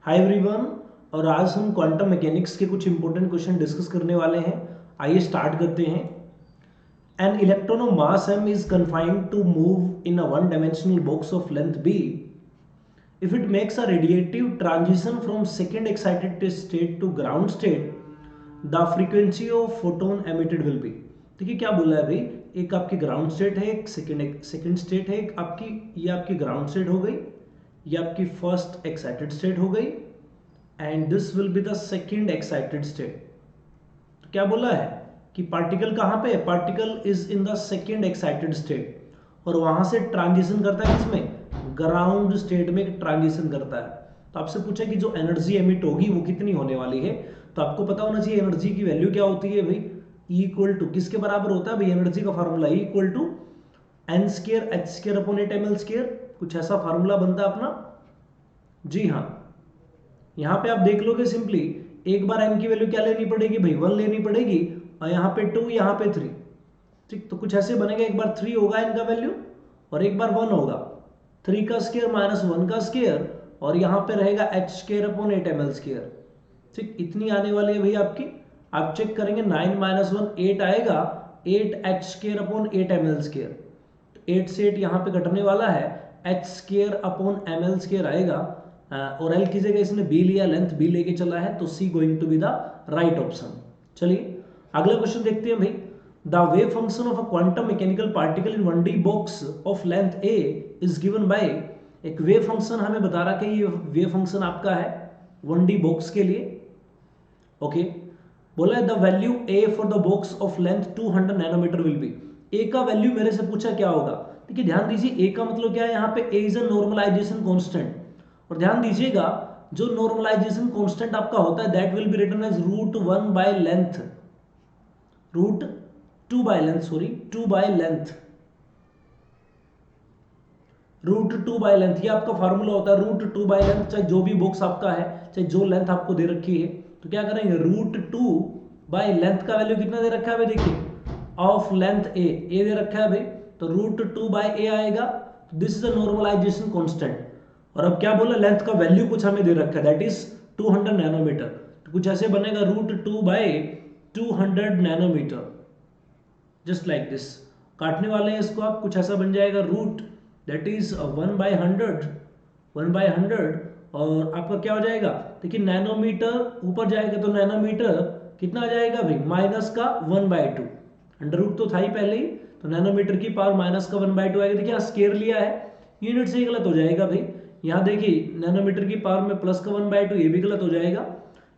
Hi everyone. और आज हम क्वांटम मैकेनिक्स के कुछ इंपॉर्टेंट क्वेश्चन डिस्कस करने वाले हैं। आइए स्टार्ट करते हैं। An electron of mass m is confined to move in a one dimensional box of length b. If it makes a radiative transition from second excited state to ground state, the frequency of photon emitted will be। देखिए क्या बोला है भाई, एक आपकी ground state है, एक second state है, एक आपकी ये आपकी ग्राउंड स्टेट हो गई, ये आपकी फर्स्ट एक्साइटेड स्टेट हो गई and this will be the second excited state. तो क्या बोला है कि पार्टिकल कहाँ पे है, particle is in the second excited state और वहां से ट्रांजिशन करता है किसमें, ग्राउंड स्टेट में ट्रांजिशन करता है। तो आपसे पूछा कि जो एनर्जी एमिट होगी वो कितनी होने वाली है, तो आपको पता होना चाहिए एनर्जी की वैल्यू क्या होती है भाई। E इक्वल टू किसके बराबर होता है भाई, एनर्जी का formula E equal to N square H square upon 8 ml square, कुछ ऐसा फार्मूला बनता है अपना। जी हाँ, यहाँ पे आप देख लोगे सिंपली, एक बार n की वैल्यू क्या लेनी पड़ेगी भाई, 1 लेनी पड़ेगी और यहाँ पे 2, यहाँ पे 3। ठीक, तो कुछ ऐसे बनेगा, एक बार 3 होगा n का वैल्यू और एक बार 1 होगा, 3 का स्केयर माइनस 1 का स्केयर और यहाँ पे रहेगा h square upon 8 ml square. ठीक, इतनी आने वाली है भाई आपकी। आप चेक करेंगे 9 माइनस 1 8 आएगा, 8h square upon 8 ml square. 8 से 8 यहाँ पे कटने वाला है, h square upon ml square आएगा और l की जगह इसने b लिया, लेंथ b लेके चला है, तो c going to be the right option. चलिए अगला क्वेश्चन देखते हैं भाई। The wave function of a quantum mechanical particle in 1D box of length a is given by. एक वेव फंक्शन हमें बता रहा है कि ये वेव फंक्शन आपका है 1D बॉक्स के लिए। ओके, बोला है the value a for the box of length 200 nanometer will be. a का वैल्यू मेरे से पूछा क्या होगा। देखिए ध्यान दीजिए, a का मतलब क्या है, यहाँ पे a is a normalization constant. और ध्यान दीजिएगा, जो नॉर्मलाइजेशन कांस्टेंट आपका होता है that will be written as √1 by length, √2 by length, sorry 2 by length, √2 by length, ये आपका फार्मूला होता है √2 बाय लेंथ। चाहे जो भी बॉक्स आपका है, चाहे जो लेंथ आपको दे रखी है, तो क्या करेंगे, √2 बाय लेंथ का वैल्यू कितना दे रखा है भाई, देखिए ऑफ लेंथ ए दे रखा है भाई, तो √2 बाय ए आएगा। This is a normalization constant. और अब क्या बोला, लेंथ का वैल्यू कुछ हमें दे रखा है दैट इज 200 नैनोमीटर। तो कुछ ऐसे बनेगा √2 by 200 nanometer, just like this. काटने वाले हैं इसको आप, कुछ ऐसा बन जाएगा रूट दैट इज 1/100 और आपका क्या हो जाएगा, देखिए नैनोमीटर ऊपर जाएगा तो नैनोमीटर कितना आ जाएगा भाई, माइनस का 1/2। अंडर रूट तो था ही पहले ही, तो नैनोमीटर की पावर माइनस का 1/2 आएगा। देखिए स्केयर लिया है, यूनिट से ही गलत हो जाएगा भाई। यहाँ देखिए नैनोमीटर की पावर में प्लस का 1/2, ये भी गलत हो जाएगा।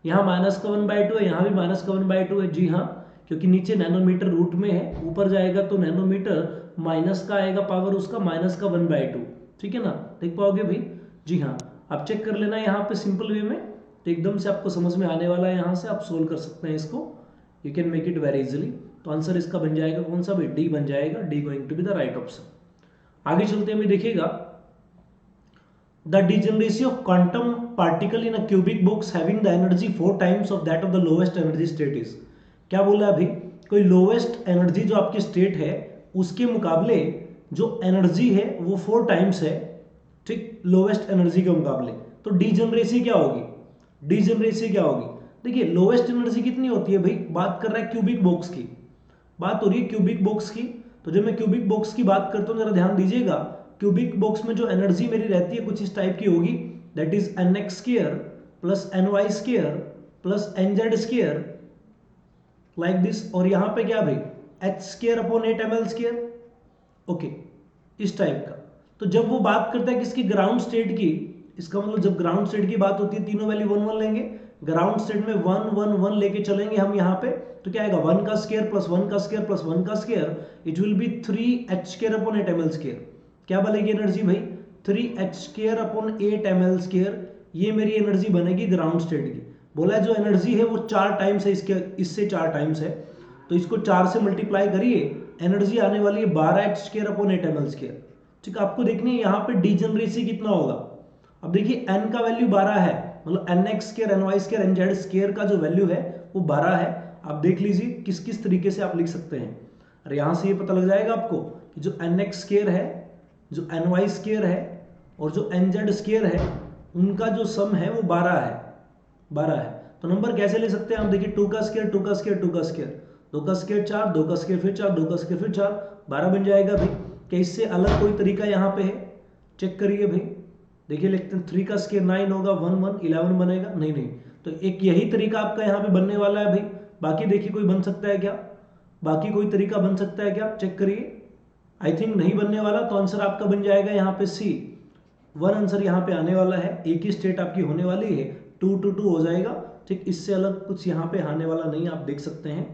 यहाँ माइनस का 1/2 है, यहाँ भी माइनस का 1/2 है। जी हाँ, क्योंकि नीचे नैनोमीटर रूट में है, ऊपर जाएगा तो नैनोमीटर माइनस का आएगा, पावर उसका माइनस का 1/2। ठीक है ना, देख पाओगे भाई। जी हाँ, आप चेक कर लेना यहाँ पे सिंपल वे में, तो एकदम से आपको समझ में आने वाला है। यहाँ से आप सोल्व कर सकते हैं इसको, you can make it very easily. तो आंसर इसका बन जाएगा कौन सा भाई, डी बन जाएगा, D going to be the right option. आगे चलते हैं, देखिएगा the degeneracy of quantum particle in a cubic box having the energy 4 times of that of the lowest energy state is. क्या बोला अभी, कोई लोएस्ट एनर्जी जो आपकी स्टेट है उसके मुकाबले जो एनर्जी है वो 4 टाइम्स है। ठीक, लोएस्ट एनर्जी के मुकाबले, तो डिजेनरेसी क्या होगी, डिजेनरेसी क्या होगी। देखिए लोएस्ट एनर्जी कितनी होती है भाई, बात कर रहा है क्यूबिक बॉक्स की, बात हो रही है क्यूबिक बॉक्स की। तो जब मैं क्यूबिक बॉक्स की बात करता हूँ, जरा ध्यान दीजिएगा, क्यूबिक बॉक्स में जो एनर्जी मेरी रहती है कुछ इस टाइप की होगी, that is nx square plus ny square plus nz square, like this. और यहाँ पे क्या भाई, h square upon 8 ml square. Okay, इस टाइप का। तो जब वो बात करता है किसकी, ग्राउंड स्टेट की, इसका मतलब जब ग्राउंड स्टेट की बात होती है, तीनों वैल्यू 1 1 लेंगे, ग्राउंड स्टेट में 1 1 1 लेके चलेंगे हम यहाँ पे, तो क्या आएगा 1 का स्क्वायर प्लस 1 का स्क्वायर प्लस 1 का square, it will be 3h square upon 8 ml square. क्या बनेगी एनर्जी भाई, 3h square upon 8 ml square, ये मेरी एनर्जी बनेगी ग्राउंड स्टेट की। बोला है जो एनर्जी है वो 4 टाइम्स है इसके, इससे 4 टाइम्स है, तो इसको 4 से मल्टीप्लाई करिए, एनर्जी आने वाली है 12h square upon 8 ml square. ठीक, आपको देखनी है यहाँ पे डिजेनरेसी कितना होगा। अब देखिए n का वैल्यू 12 है, मतलब nx square ny square nz square का जो वैल्यू है वो 12 है। आप देख लीजिए किस किस तरीके से आप लिख सकते हैं। और यहाँ से ये पता लग जाएगा आपको कि जो nx स्क्वायर है, जो ny स्क्वायर है और जो nz स्क्वायर है, उनका जो सम है वो 12 है, 12 है। तो नंबर कैसे ले सकते हैं हम, देखिए 2 का स्क्वायर 2 का स्क्वायर 2 का स्क्वायर 2 का स्क्वायर 4, 2 का स्क्वायर फिर 4, 2 का स्क्वायर फिर 4, 12 बन जाएगा भाई। क्या इससे अलग कोई तरीका यहाँ पे है, चेक करिए भाई। देखिए लिखते हैं 3 का स्क्वायर 9 होगा, 1 1 11 बनेगा, नहीं नहीं, तो एक यही तरीका आपका यहाँ पे बनने वाला है भाई। बाकी देखिए कोई बन सकता है क्या, बाकी कोई तरीका बन सकता है क्या, चेक करिए। आई थिंक नहीं बनने वाला, तो आंसर आपका बन जाएगा यहाँ पे सी, 1 आंसर यहाँ पे आने वाला है। एक ही स्टेट आपकी होने वाली है, 2 2 2 हो जाएगा, ठीक। इससे अलग कुछ यहाँ पे आने वाला नहीं, आप देख सकते हैं,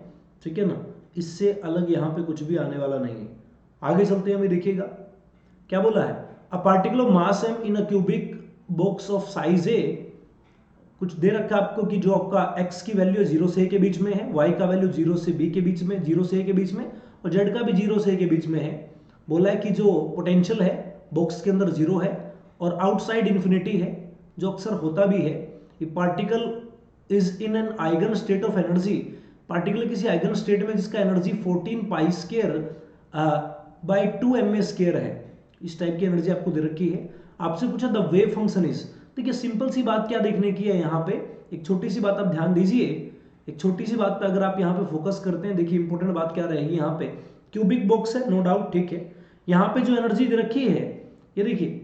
ठीक है ना। इससे अलग यहाँ पे कुछ भी आने वाला नहीं है। आगे चलते हैं, हमें देखिएगा क्या बोला है। A particular mass m in a cubic box of size a, कुछ दे रखा है आपको कि जो आपका x की वैल्यू 0 से a के बीच में है, y का वैल्यू 0 से b के बीच में, 0 से a के बीच में, और z का भी 0 से a के बीच में है। बोला है कि जो पोटेंशियल है बॉक्स के अंदर 0 है और आउटसाइड इन्फिनिटी है, जो अक्सर होता भी है। ये particle is in an eigen state of energy, particular किसी आइगन स्टेट में जिसका energy 14 pi square by 2 ma square है। इस टाइप की एनर्जी आपको दे रखी है। आपसे पूछा द वेव फंक्शन इज, देखिए सिंपल सी बात क्या देखने की है यहाँ पे, एक छोटी सी बात आप ध्यान दीजिए, एक छोटी सी बात पे अगर आप यहाँ पे फोकस करते हैं, देखिए इंपॉर्टेंट बात क्या रहेगी यहाँ पे। क्यूबिक बॉक्स है नो डाउट, ठीक है। यहाँ पे जो एनर्जी दे रखी है ये देखिए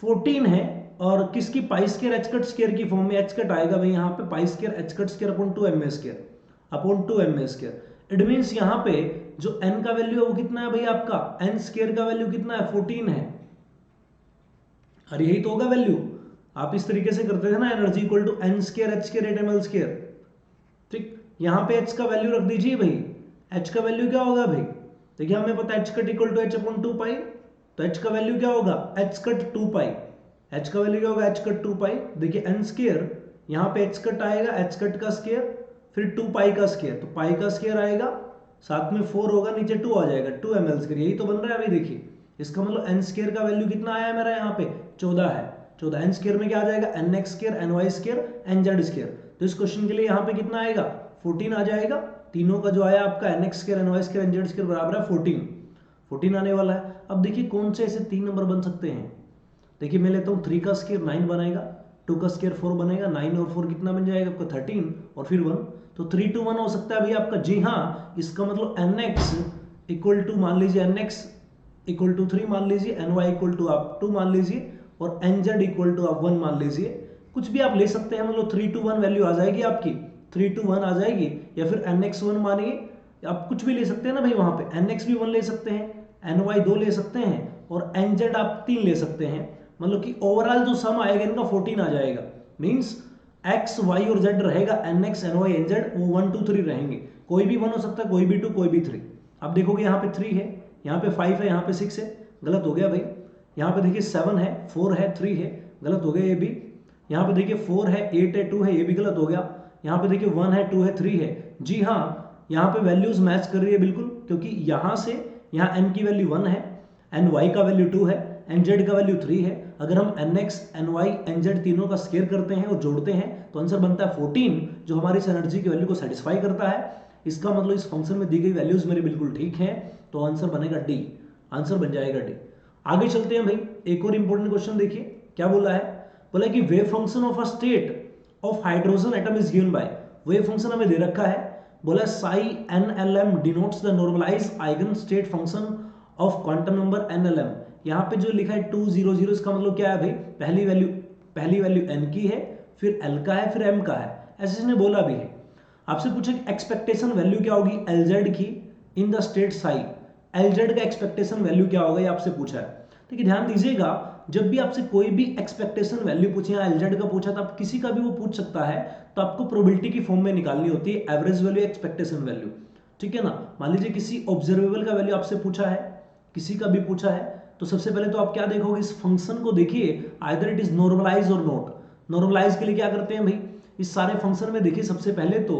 14 है, और किसकी, pi square H cut square की फॉर्म में, एच कट आएगा भाई यहाँ पे, pi square H cut square upon 2 ma square upon 2 ma square. It means यहाँ पे जो n का वैल्यू है वो कितना है भाई आपका, n स्क्वायर का वैल्यू कितना है, 14 है। अरे यही तो होगा वैल्यू, आप इस तरीके से करते थे ना, energy equal to n square H square 8 ml square, ठीक। यहाँ पे h का वैल्यू रख दीजिए भाई, h का वैल्यू क्या होगा भाई, देखिए हमें पता है h cut equal to h upon 2 pi, तो h का वैल्यू क्या होगा, h कट 2 पाई, h का वैल्यू क्या होगा, h कट 2 पाई। देखिए n स्क्वायर, यहाँ पे h कट आएगा, h कट का स्क्वायर फिर 2 पाई का स्क्वायर, तो पाई का स्क्वायर आएगा, साथ में 4 होगा, नीचे 2 आ जाएगा, 2 ml स्क्वायर, यही तो बन रहा है अभी। देखिए इसका मतलब n स्क्वायर का वैल्यू कितना आया मेरा यहाँ पे, 14 है। 14 n स्क्वायर में क्या आ जाएगा, nx square ny square nz square, तो इस क्वेश्चन के लिए यहाँ पे कितना आएगा, 14 आ जाएगा। तीनों का जो आया आपका nx square ny square nz square बराबर है 14 आने वाला है। अब देखिए कौन से ऐसे 3 नंबर बन सकते हैं, देखिए मैं लेता हूँ 3 का स्क्वायर 9 बनेगा, 2 का स्क्वायर 4 बनेगा, 9 और 4 कितना बन जाएगा आपका 13 और फिर 1, तो 3 2 1 हो सकता है भाई आपका। जी हाँ, इसका मतलब nx इक्वल टू मान लीजिए nx इक्वल टू 3 मान लीजिए, ny इक्वल टू आप 2 मान लीजिए, और nz इक्वल टू आप 1 मान लीजिए। कुछ भी आप ले सकते हैं, मतलब 3 2 1 वैल्यू आ जाएगी आपकी, 3 2 1 आ जाएगी, या फिर nx 1 मानिए, आप कुछ भी ले सकते हैं ना भाई, वहां पे nx भी 1 ले सकते हैं, ny 2 ले सकते हैं, और nz आप 3 ले सकते हैं। मतलब कि ओवरऑल जो सम आएगा इनका 14 आ जाएगा। मींस x y और z रहेगा, nx ny nz वो 1 2 3 रहेंगे, कोई भी 1 हो सकता है, कोई भी 2, कोई भी 3। अब देखोगे यहाँ पे 3 है, यहाँ पे 5 है, यहाँ पे 6 है, गलत हो गया भाई। यहाँ पे देखिए 7 है, 4 है, 3 है, गलत हो गया ये भी। यहाँ पे देखिए 4 है, 8 है, 2 है, ये भी गलत हो गया। यहाँ पे देखिए 1 है, 2 है, 3 है। जी हाँ, यहाँ पे वैल्यूज मैच कर रही है बिल्कुल, क्योंकि यहाँ से यहाँ n की वैल्यू 1 है, ny का वैल्यू 2 है, nz का वैल्यू 3 है। अगर हम nx ny nz तीनों का स्क्वायर करते हैं और जोड़ते हैं तो आंसर बनता है 14, जो हमारी इस एनर्जी की वैल्यू को सेटिस्फाई करता है। इसका मतलब इस फंक्शन में दी गई वैल्यूज मेरी बिल्कुल ठीक है, तो आंसर बनेगा डी, आंसर बन जाएगा डी। आगे चलते हैं भाई, एक और इंपॉर्टेंट क्वेश्चन देखिए क्या बोला है। बोला कि wave function of a state of hydrogen atom is given by, wave function हमें दे रखा है, बोला psi nlm denotes the normalized eigen state function of quantum number nlm। यहाँ पे जो लिखा है 200, इसका मतलब क्या है भाई, पहली वैल्यू n की है, फिर l का है, फिर m का है, ऐसे इसने बोला भी है। आपसे पूछे एक्सपेक्टेशन वैल्यू क्या होगी Lz की in the state Sai, Lz का एक्सपेक्टेशन वैल्यू क्या होगा ये आपसे पूछा है। देखिए ध्यान दीजिएगा, जब भी आपसे कोई भी एक्सपेक्टेशन वैल्यू पूछे, या Lz का पूछा, तो आप किसी का भी वो पूछ सकता है, तो आपको प्रोबेबिलिटी की फॉर्म में निकालनी होती है, एवरेज वैल्यू एक्सपेक्टेशन वैल्यू, ठीक है ना। मान लीजिए किसी ऑब्जर्वेबल का वैल्यू आपसे पूछा है, किसी का भी पूछा है, तो सबसे पहले तो आप क्या देखोगे, इस फंक्शन को देखिए, आइदर इट इज नॉर्मलाइज और नॉट। नॉर्मलाइज के लिए क्या करते हैं भाई, इस सारे फंक्शन में देखिए सबसे पहले तो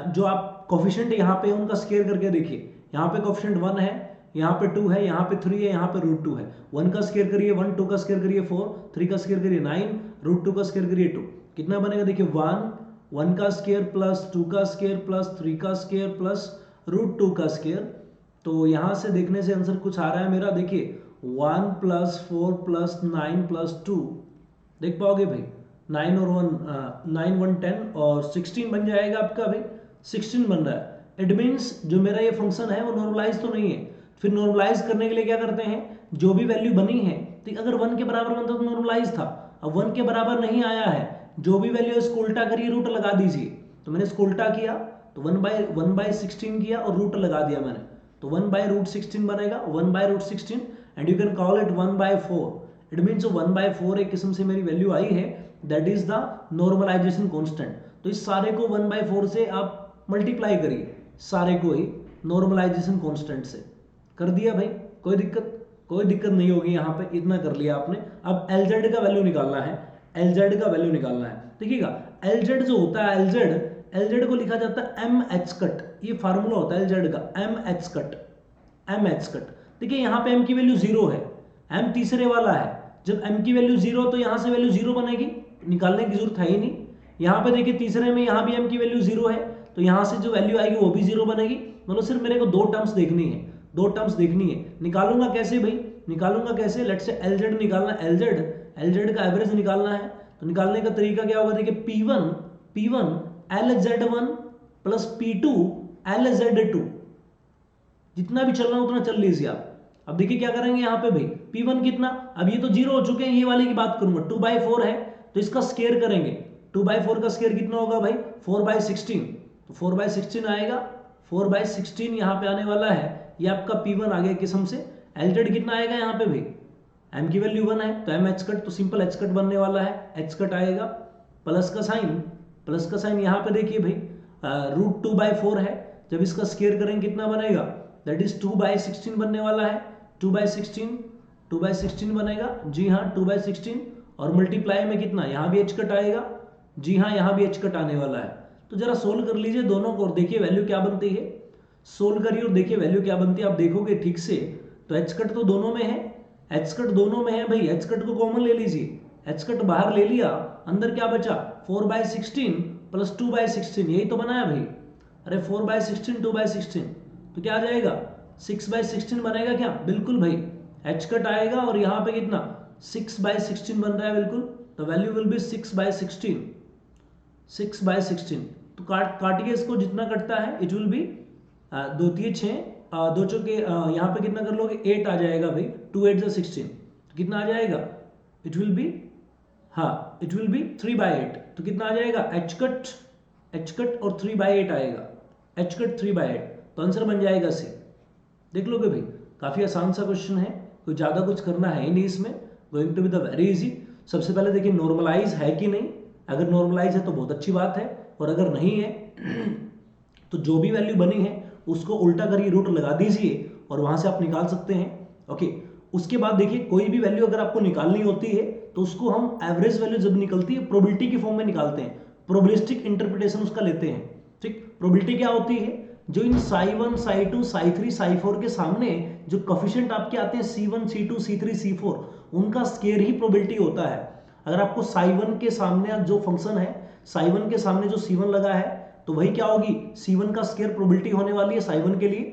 जो आप कोफिशिएंट यहाँ पे उनका स्क्वायर करके देखिए, यहाँ पे कोफिशिएंट 1 है, यहाँ पे 2 है, यहाँ पे 3 है, यहाँ पे √2 है। 1 का स्क्वायर करिए 1, 2 का स्क्वायर करिए 4, 3 का स्क्वायर करिए 9, √2 का स्क्वायर करिए 2, कितना बनेगा देखिए 1 का स्क्वायर प्लस 2 का स्क्वायर प्लस 3 का स्क्वायर प्लस √2 का स्क्वायर। तो यहाँ से देखने से आंसर कुछ आ रहा है मेरा, देखिए 1 + 4 + 9 + 2, देख पाओगे भाई, 9 और 1 9 1 10 और 16 बन जाएगा आपका भाई, 16 बन रहा है। इट मीन्स जो मेरा ये फंक्शन है वो नॉर्मलाइज तो नहीं है। फिर नॉर्मलाइज करने के लिए क्या करते हैं, जो भी वैल्यू बनी है, तो अगर 1 के बराबर बनता तो नॉर्मलाइज था। अब 1 के बराबर नहीं आया है, जो भी वैल्यू इसको उल्टा करिए, रूट लगा दीजिए। तो मैंने इसको उल्टा किया, तो 1/16 किया और रूट लगा दिया मैंने, तो 1/√16 बनेगा, 1/√16 and you can call it 1/4। It means 1/4 एक किस्म से मेरी वैल्यू आई है, that is the normalization constant. तो इस सारे को 1/4 से आप मल्टीप्लाई करिए, सारे को ही नॉर्मलाइजेशन कांस्टेंट से कर दिया भाई। कोई दिक्कत नहीं होगी यहाँ पे, इतना कर लिया आपने। अब LZ का वैल्यू निकालना है, LZ का वैल्यू निकालना है। देखिएगा LZ जो होता है, LZ को लिखा जाता है MH कट, ये फार्मूला होता है LZ का, MH कट। देखिए यहाँ पे M की वैल्यू 0 है, M तीसरे वाला है। जब M की वैल्यू 0 तो यहाँ से वैल्यू 0 बनेगी, निकालने की जरूरत है ही नहीं। यहाँ पे देखिए तीसरे में यहाँ भी M की वैल्यू 0 है, तो यहाँ से जो वैल्यू आएगी वो भी 0 बनेगी। मतलब सिर्फ मेरे को दो टर्म्स देखनी है, दो टर्म्स देखनी है। निकालूंगा कैसे भाई, निकालूंगा कैसे, लेट्स से LZ निकालना, LZ का एवरेज निकालना है। तो निकालने का तरीका क्या होगा, देखिए P1 LZ1 plus P2 LZ2, जितना भी चलना उतना चल लीजिए आप। अब देखिए क्या करेंगे यहाँ पे भाई, P1 कितना, अब ये तो 0 हो चुके हैं, ये वाले की बात करूंगा, 2/4 है तो इसका स्केयर करेंगे। 2/4 का स्केयर कितना होगा भाई, 4/16, तो 4/16 आएगा, 4/16 यहाँ पे आने वाला है। ये आपका P1 आ गया किस्म से। LZ कितना आएगा यहाँ पे भाई, M की वैल्यू 1 है तो MH कट, तो सिंपल H कट बनने वाला है, H कट आएगा। प्लस का साइन यहाँ पे देखिए भाई, √2/4 है, जब इसका स्केयर करेंगे कितना बनेगा, दैट इज 2/16 बनने वाला है। 2/16 बनेगा, जी हाँ 2/16, और मल्टीप्लाई में कितना, यहाँ भी H कट आएगा, जी हाँ यहाँ भी H कट आने वाला है। तो जरा सोल्व कर लीजिए दोनों को और देखिए वैल्यू क्या बनती है, सोल्व करिए और देखिए वैल्यू क्या बनती है। आप देखोगे ठीक से तो H कट तो दोनों में है, H कट दोनों में है भाई, H कट को कॉमन ले लीजिए, H कट बाहर ले लिया, अंदर क्या बचा, 4/16 प्लस 2/16, यही तो बनाया भाई। अरे 4/16 2/16 तो क्या आ जाएगा, 6/16 बनेगा क्या, बिल्कुल भाई, H कट आएगा और यहाँ पे कितना 6/16 बन रहा है बिल्कुल, तो वैल्यू विल बी 6/16। तो काटिए इसको, जितना कटता है इट विल बी 2 3 6, 2 चौके यहाँ पे कितना कर लोगे 8 आ जाएगा भाई, 2 8 16, तो कितना आ जाएगा, इट विल बी, हाँ इट विल बी 3/8, तो कितना आ जाएगा, H कट और 3/8 आएगा, H कट 3/8, तो आंसर बन जाएगा C। देख लोगे भाई, काफी आसान सा क्वेश्चन है, कोई ज्यादा कुछ करना है ही नहीं इसमें, going to be the very easy. सबसे पहले देखिए नॉर्मलाइज है कि नहीं, अगर नॉर्मलाइज है तो बहुत अच्छी बात है, और अगर नहीं है तो जो भी वैल्यू बनी है उसको उल्टा करिए, रूट लगा दीजिए और वहां से आप निकाल सकते हैं। ओके, उसके बाद देखिए कोई भी वैल्यू अगर आपको निकालनी होती है तो उसको हम एवरेज वैल्यू जब निकलती है प्रोबेबिलिटी की फॉर्म में निकालते हैं, प्रोबेबिलिस्टिक इंटरप्रिटेशन उसका लेते हैं। ठीक, प्रोबेबिलिटी क्या होती है, जो इन psi1 psi2 psi3 psi4 के सामने जो कोफिशिएंट आपके आते हैं C1 C2 C3 C4, उनका स्केयर ही प्रोबेबिलिटी होता है। अगर आपको psi1 के सामने जो फंक्शन है, psi1 के सामने जो C1 लगा है, तो वही क्या होगी, C1 का स्केयर प्रोबेबिलिटी होने वाली है psi1 के लिए,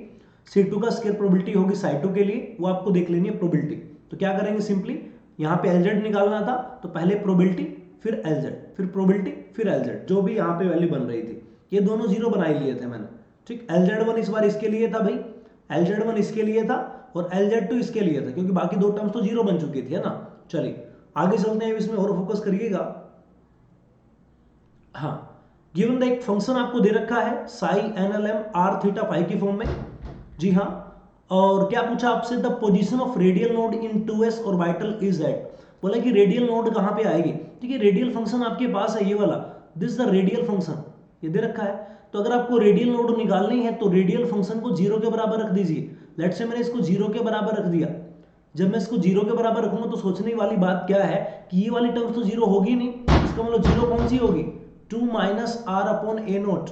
C2 का स्केयर प्रोबेबिलिटी होगी psi2 के लिए, वो आपको देख लेनी है प्रोबेबिलिटी। तो क्या करेंगे, सिंपली यहाँ पे LZ निकालना था तो पहले प्रोबेबिलिटी फिर LZ, फिर प्रोबेबिलिटी फिर LZ, जो भी यहाँ पे वैल्यू बन रही थी, ये दोनों जीरो बना लिए थे मैंने। ठीक, LZ1 इस बार इसके लिए था भाई, LZ1 इसके लिए था और LZ2 इसके लिए था, क्योंकि बाकी दो टर्म्स तो जीरो बन चुकी थी, है ना। चलिए आगे चलते हैं, इसमें और फोकस करिएगा। हाँ, गिवन द एक फंक्शन आपको दे रखा है psi NLM r theta phi की फॉर्म में, जी हाँ, और क्या पूछा आपसे, the position of radial node in 2s orbital is at, बोला कि रेडियल नोड कहां पे आएगी। ठीक है, रेडियल फंक्शन आपके पास है ये वाला, दिस द रेडियल फंक्शन, ये दे रखा है। तो अगर आपको रेडियल नोड निकालनी है तो रेडियल फंक्शन को 0 के बराबर रख दीजिए। लेट्स से मैंने इसको 0 के बराबर रख दिया, जब मैं इसको 0 के बराबर रखूंगा तो सोचने वाली बात क्या है कि ये वाली टर्म्स तो 0 होगी नहीं, इसका मतलब 0 कौन सी होगी, 2 minus R upon A naught,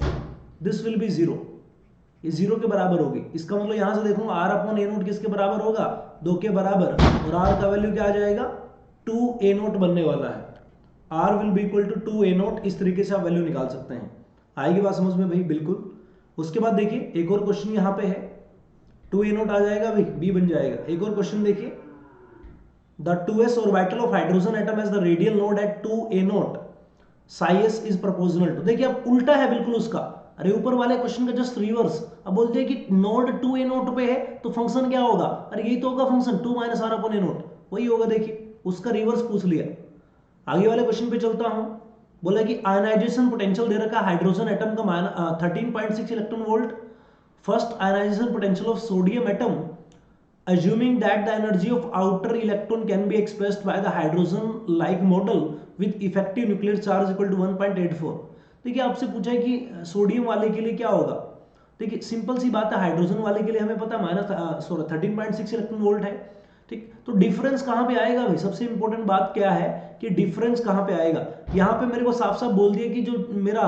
this will be 0, ये 0 के बराबर होगी। इसका मतलब यहां से देखूंगा r अपॉन ए नोट किसके बराबर होगा, 2 के बराबर, और r का वैल्यू क्या आ जाएगा, 2a नोट बनने वाला है, r will be equal to 2a naught. इस तरीके से आप वैल्यू निकाल सकते हैं। आएगी बात समझ में भाई, बिल्कुल। उसके बाद देखिए एक और क्वेश्चन यहाँ पे है, 2a नोट आ जाएगा भाई, b बन जाएगा। एक और क्वेश्चन देखिए, the 2s orbital of hydrogen atom has the radial node at 2a naught psi s is proportional to. देखिए अब उल्टा है बिल्कुल उसका, अरे ऊपर वाले क्वेश्चन का जस्ट रिवर्स। अब बोलते हैं कि नोड 2a नोट पे है तो फंक्शन क्या होगा, अरे यही तो होगा function 2 minus R upon A naught, वही होगा। देखिए उसका रिवर्स पूछ लिया। आगे वाले क्वेश्चन पे चलता हूं। बोला कि आयनाइजेशन पोटेंशियल दे रखा हाइड्रोजन एटम का 13.6 electron volt. First ionization potential of sodium atom assuming that the energy of outer electron can be expressed by the hydrogen like model with effective nuclear charge equal to 1.84। देखिए आपसे पूछा है कि sodium वाले के लिए क्या होगा। देखिए सिंपल सी बात है, हाइड्रोजन वाले के लिए हमें पता माइनस 13.6 इलेक्ट्रॉन वोल्ट है, ठीक। तो डिफरेंस कहाँ पे आएगा भाई, सबसे इंपॉर्टेंट बात क्या है कि डिफरेंस कहाँ पे आएगा। यहाँ पे मेरे को साफ साफ बोल दिया कि जो मेरा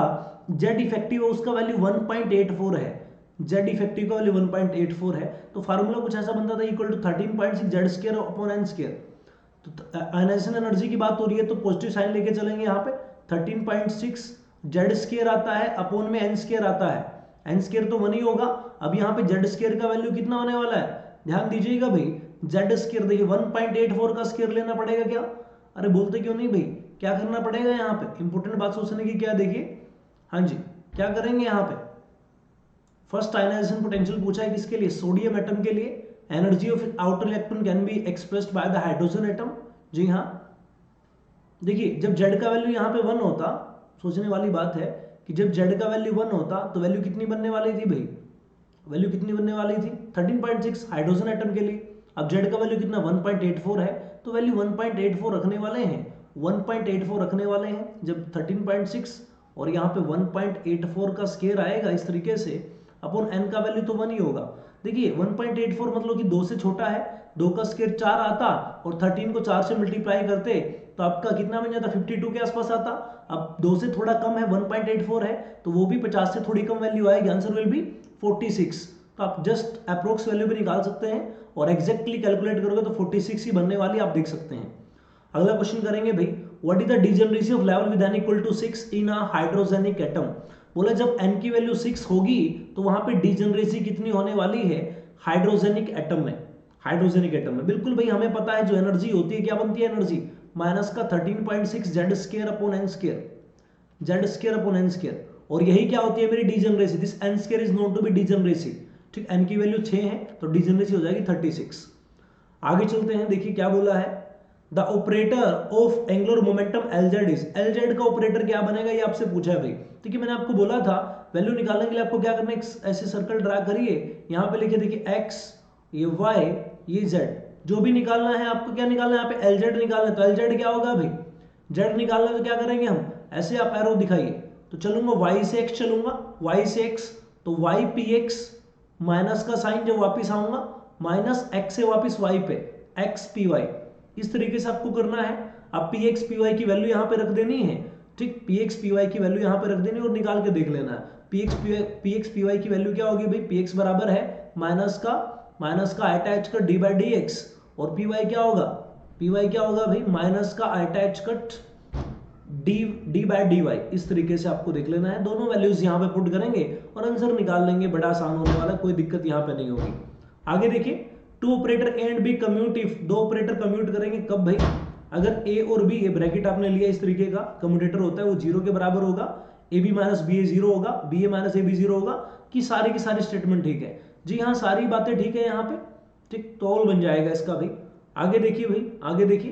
जेड इफेक्टिव है उसका वैल्यू 1.84 है, जेड इफेक्टिव का वैल्यू 1.84 है। तो फार्मूला कुछ ऐसा बनता था equal to 13.6 Z square upon N square. तो आयनाइजेशन एनर्जी की बात हो रही है तो पॉजिटिव साइन लेके चलेंगे, यहाँ पे 13.6 जेड स्क्वायर आता है अपॉन में एन स्क्वायर आता है, एन स्क्वायर तो 1 ही होगा। अब यहाँ पे जेड स्क्वायर का वैल्यू कितना होने वाला है, ध्यान दीजिएगा भाई, जेड स्क्वायर देखिए 1.84 का स्क्वायर लेना पड़ेगा क्या, अरे बोलते क्यों नहीं भाई, क्या करना पड़ेगा यहाँ पे, इंपॉर्टेंट बात सोचने की क्या, देखिए हाँ जी क्या करेंगे यहाँ पे। फर्स्ट आयनाइजेशन पोटेंशियल पूछा है किसके लिए, सोडियम एटम के लिए। Energy of outer electron can be expressed by the hydrogen atom, जी हाँ। देखिए जब जेड का वैल्यू यहाँ पे 1 होता, सोचने वाली बात है कि जब जेड का वैल्यू 1 होता तो वैल्यू कितनी बनने वाली थी भाई, वैल्यू कितनी बनने वाली थी 13.6 हाइड्रोजन एटम के लिए। अब जेड का वैल्यू कितना 1.84 है, तो वैल्यू 1.84 रखने वाले हैं, 1.84 रखने वाले हैं जब 13.6 और यहाँ पे 1.84 का स्केयर आएगा इस तरीके से, अपॉन एन का वैल्यू तो 1 ही होगा। देखिए 1.84 मतलब कि 2 से छोटा है, 2 का स्केयर 4 आता और 13 को 4 से मल्टीप्लाई करते तो आपका कितना बन जाता 52 के आसपास आता। अब 2 से थोड़ा कम है 1.84 है तो वो भी 50 से थोड़ी कम वैल्यू आएगी, आंसर विल बी 46। तो आप जस्ट अप्रोक्स वैल्यू भी निकाल सकते हैं और एग्जैक्टली कैलकुलेट करोगे तो 46 ही बनने वाली आप देख सकते हैं। अगला क्वेश्चन करेंगे भाई, what is the degeneracy of level with n equal to 6 in a hydrogenic atom. बोला जब n की वैल्यू 6 होगी तो वहां पे डिजनरेसी कितनी होने वाली है हाइड्रोजेनिक एटम में, हाइड्रोजेनिक एटम में। बिल्कुल भाई हमें पता है जो एनर्जी होती है क्या बनती है एनर्जी, माइनस का 13.6 Z square upon N square, Z square upon N square. और यही क्या होती है मेरी degeneracy, this N square is known to be degeneracy, ठीक। एन की वैल्यू 6 है तो डिजनरेसी हो जाएगी 36। आगे चलते हैं, देखिए क्या बोला है, the operator of angular momentum L Z is, L Z का ऑपरेटर क्या बनेगा ये आपसे पूछा है भाई। ठीक है मैंने आपको बोला था वैल्यू निकालने के लिए आपको क्या करना है, ऐसे सर्कल ड्रा करिए, यहाँ पे लिखिए देखिए एक्स, ये वाई, ये जेड, जो भी निकालना है आपको क्या निकालना है, यहाँ पे एलजेड निकालना है। तो एलजेड क्या होगा भाई, जेड निकालना है तो क्या करेंगे हम, ऐसे आप एरो दिखाइए, तो चलूंगा वाई से एक्स, चलूंगा वाई से एक्स, तो वाई पी एक्स माइनस का साइन जब वापिस आऊंगा माइनस एक्स से वापिस वाई पे एक्स पी वाई, इस तरीके से आपको करना है। अब पी एक्स पी वाई की वैल्यू यहाँ पे रख देनी है, ठीक, पी एक्स पी वाई की वैल्यू यहाँ पे रख देनी है और निकाल के देख लेना है पी एक्स पी वाई की वैल्यू क्या होगी भाई, पी एक्स बराबर है माइनस का H cut D by D X, और पी वाई क्या होगा, पी वाई क्या होगा भाई माइनस का H cut D by D Y. इस तरीके से आपको देख लेना है, दोनों वैल्यूज यहाँ पे पुट करेंगे और आंसर निकाल लेंगे, बड़ा आसान होने वाला, कोई दिक्कत यहाँ पे नहीं होगी। आगे देखिए, two operator A and B commute if, दो ऑपरेटर कम्यूट करेंगे कब भाई, अगर ए और बी, ये ब्रैकेट आपने लिया इस तरीके का कम्यूटेटर होता है वो 0 के बराबर होगा, A B minus B A 0 होगा, B A minus A B 0 होगा, कि सारी की सारी स्टेटमेंट ठीक है जी हाँ, सारी बातें ठीक है यहाँ पे, ठीक, तो ऑल बन जाएगा इसका भाई। आगे देखिए भाई, आगे देखिए,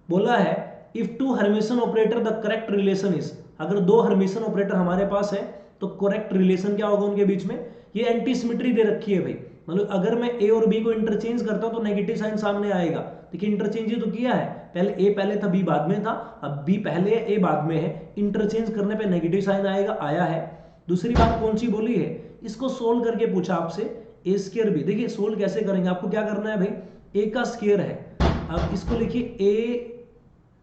बोला है if two Hermitian operator the correct relation is, अगर दो हर्मिशन ऑपरेटर हमारे पास है तो करेक्ट रिलेशन क्या होगा उनके बीच में, ये एंटी सिमेट्री दे रखी है भाई, मतलब अगर मैं ए और बी को इंटरचेंज करता हूं तो नेगेटिव साइन सामने आएगा। देखिए इंटरचेंज ही तो किया है, पहले ए पहले था बी बाद में था, अब बी पहले है ए बाद में है, इंटरचेंज करने पे नेगेटिव साइन आएगा, आया है। दूसरी बात कौन सी बोली है, इसको सोल्व करके पूछा आपसे, ए स्क्वायर बी, देखिए सोल्व कैसे करेंगे, आपको क्या करना है भाई, ए का स्क्वायर है, अब इसको लिखिए ए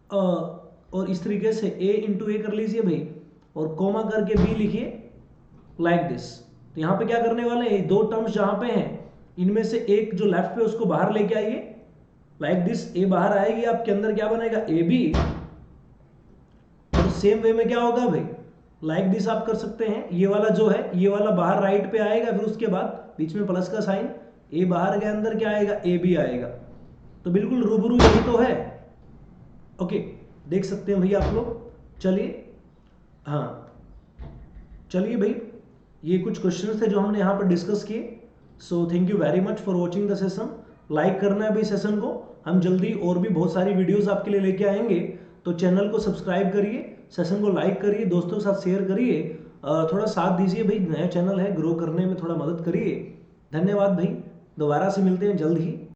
और इस तरीके से a इंटू ए कर लीजिए भाई, और कोमा करके b लिखिए लाइक दिस। तो यहाँ पे क्या करने वाले हैं, दो टर्म्स जहां पे हैं इनमें से एक जो लेफ्ट पे उसको बाहर लेके आइए लाइक दिस, a बाहर आएगी, आपके अंदर क्या बनेगा ए बी, और सेम वे में क्या होगा भाई लाइक दिस आप कर सकते हैं, ये वाला जो है ये वाला बाहर राइट पे आएगा, फिर उसके बाद बीच में प्लस का साइन, a बाहर गया अंदर क्या आएगा ए बी आएगा। तो तो बिल्कुल रूबरू यही तो है। ओके, देख सकते हैं भाई आप लोग। चलिए, हाँ चलिए भाई, ये कुछ क्वेश्चंस थे जो हमने यहाँ पर डिस्कस किए। So thank you very much for watching the session. Like करना है भाई सेशन को। हम जल्दी और भी बहुत सारी वीडियोस आपके लिए लेके आएंगे, तो चैनल को सब्सक्राइब करिए, सेशन को लाइक करिए, दोस्तों के साथ शेयर करिए, थोड़ा साथ दीजिए भाई, नया चैनल है, ग्रो करने में थोड़ा मदद करिए। धन्यवाद भाई, दोबारा से मिलते हैं जल्द ही।